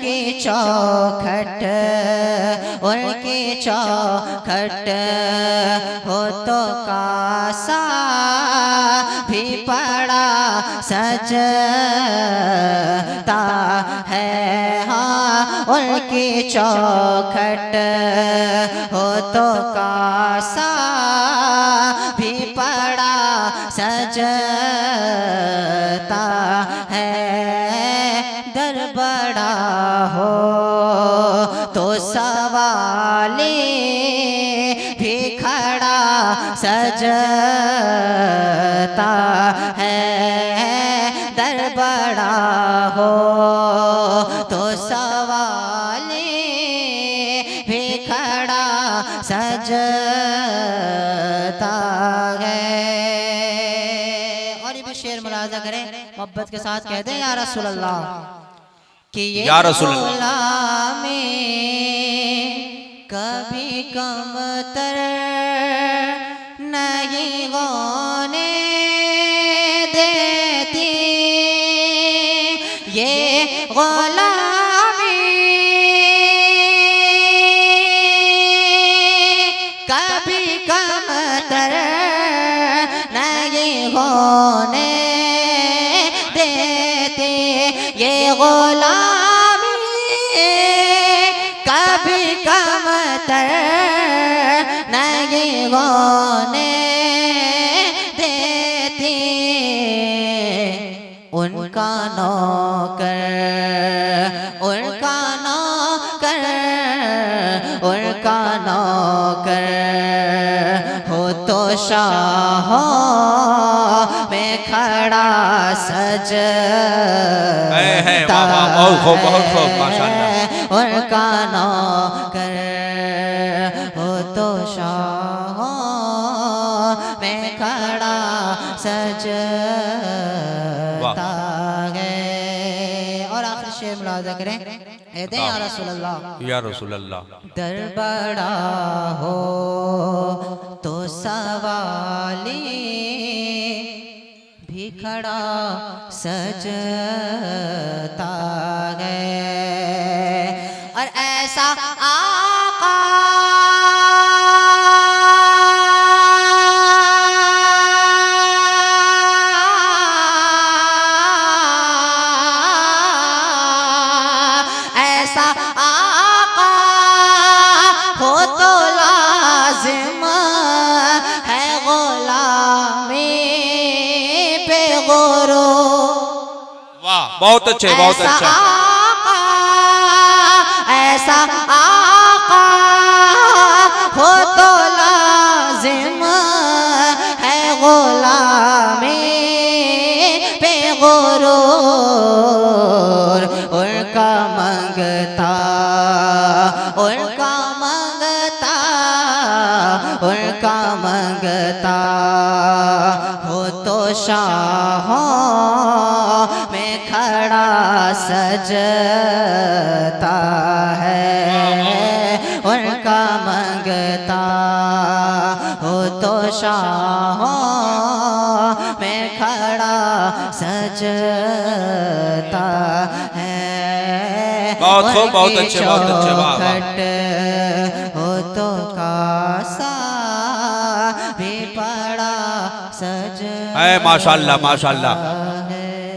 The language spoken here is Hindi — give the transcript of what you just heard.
उनकी चौखट, उनकी चौखट हो तो कासा भी पड़ा सजता है। हाँ उनकी चौखट हो तो कासा भी पड़ा सजता है। दर बड़ा हो तो सवाली भी खड़ा सजता है। दर बड़ा हो तो सवाली भी खड़ा सजता है। और ये भी शेर मुलाजा करें, मोहब्बत के साथ कह दें या रसूल अल्लाह कि ये या रसूल अल्लाह में कभी कमतर नहीं होने देती। ये गुलामी कभी कमतर नहीं होने देती। ये गुलामी कभी कमतर नहीं होने देती। उनका नौकर, उनका नौकर, उनका नौकर हो तो शाहों में खड़ा सजता है। उनका नौकर हो तो शाहों में खड़ा सजता है। और आखिरी शेर मुलाजा करें, ए दे या रसूल अल्लाह, या रसूल अल्लाह। दर बड़ा हो तो सवाली भी खड़ा सजता है। और ऐसा आका ऐसा आका हो तो लाजिम है गुलामी पे गुरु। वाह बहुत अच्छे, बहुत अच्छा। ऐसा आका हो तो लाजिम है गुलामी पे गुरूर। उनका मंगता, उनका मंगता, उनका मंगता हो तो शाहों में खड़ा सजता है। उनका मंगता हो तो शाहों में खड़ा सजता है। बहुत खूब, बहुत अच्छे, बहुत अच्छे। वाह हो तो कासा भी पड़ा सज। माशाल्लाह माशाल्लाह।